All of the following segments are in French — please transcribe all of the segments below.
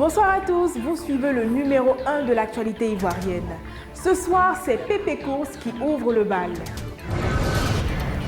Bonsoir à tous, vous suivez le numéro 1 de l'actualité ivoirienne. Ce soir, c'est Pépé Course qui ouvre le bal.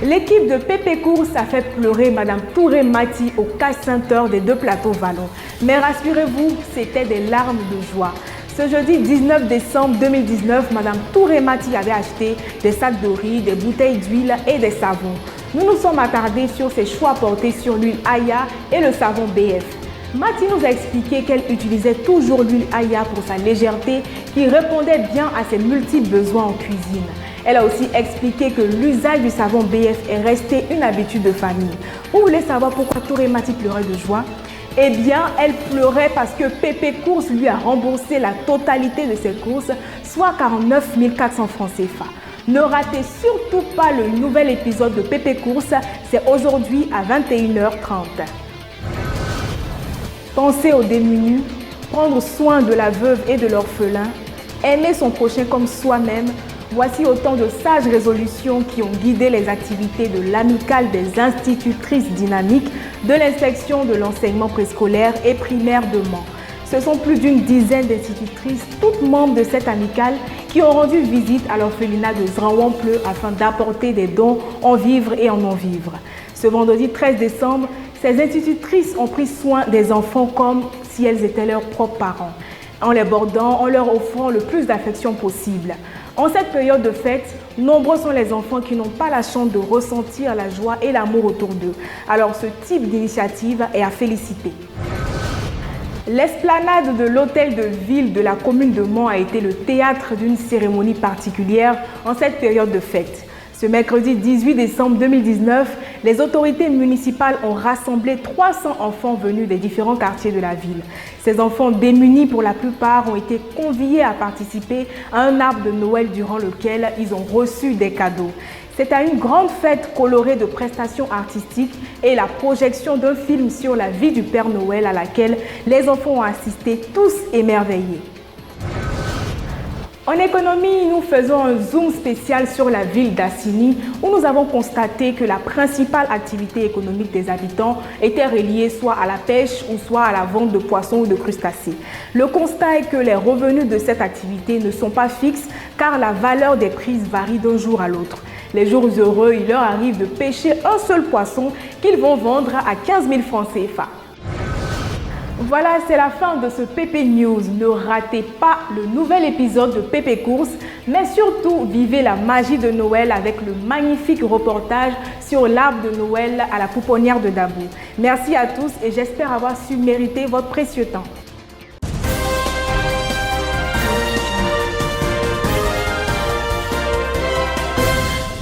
L'équipe de Pépé Course a fait pleurer Madame Touré Mati au cash center des deux plateaux Vallon. Mais rassurez-vous, c'était des larmes de joie. Ce jeudi 19 décembre 2019, Madame Touré Mati avait acheté des sacs de riz, des bouteilles d'huile et des savons. Nous nous sommes attardés sur ses choix portés sur l'huile Aya et le savon BF. Mati nous a expliqué qu'elle utilisait toujours l'huile Aya pour sa légèreté qui répondait bien à ses multiples besoins en cuisine. Elle a aussi expliqué que l'usage du savon BF est resté une habitude de famille. Vous voulez savoir pourquoi Touré Mati pleurait de joie? Eh bien, elle pleurait parce que Pépé Course lui a remboursé la totalité de ses courses, soit 49 400 francs CFA. Ne ratez surtout pas le nouvel épisode de Pépé Course, c'est aujourd'hui à 21h30. Penser aux démunis, prendre soin de la veuve et de l'orphelin, aimer son prochain comme soi-même, voici autant de sages résolutions qui ont guidé les activités de l'amicale des institutrices dynamiques de l'inspection de l'enseignement préscolaire et primaire de Mans. Ce sont plus d'une dizaine d'institutrices, toutes membres de cette amicale, qui ont rendu visite à l'orphelinat de Zranwampleu afin d'apporter des dons en vivres et en non-vivres. Ce vendredi 13 décembre, ces institutrices ont pris soin des enfants comme si elles étaient leurs propres parents, en les bordant, en leur offrant le plus d'affection possible. En cette période de fête, nombreux sont les enfants qui n'ont pas la chance de ressentir la joie et l'amour autour d'eux. Alors ce type d'initiative est à féliciter. L'esplanade de l'hôtel de ville de la commune de Mans a été le théâtre d'une cérémonie particulière en cette période de fête. Ce mercredi 18 décembre 2019, les autorités municipales ont rassemblé 300 enfants venus des différents quartiers de la ville. Ces enfants démunis pour la plupart ont été conviés à participer à un arbre de Noël durant lequel ils ont reçu des cadeaux. C'est à une grande fête colorée de prestations artistiques et la projection d'un film sur la vie du Père Noël à laquelle les enfants ont assisté tous émerveillés. En économie, nous faisons un zoom spécial sur la ville d'Assini où nous avons constaté que la principale activité économique des habitants était reliée soit à la pêche ou soit à la vente de poissons ou de crustacés. Le constat est que les revenus de cette activité ne sont pas fixes car la valeur des prises varie d'un jour à l'autre. Les jours heureux, il leur arrive de pêcher un seul poisson qu'ils vont vendre à 15 000 francs CFA. Voilà, c'est la fin de ce Pépé News. Ne ratez pas le nouvel épisode de Pépé Course, mais surtout vivez la magie de Noël avec le magnifique reportage sur l'arbre de Noël à la pouponnière de Dabou. Merci à tous et j'espère avoir su mériter votre précieux temps.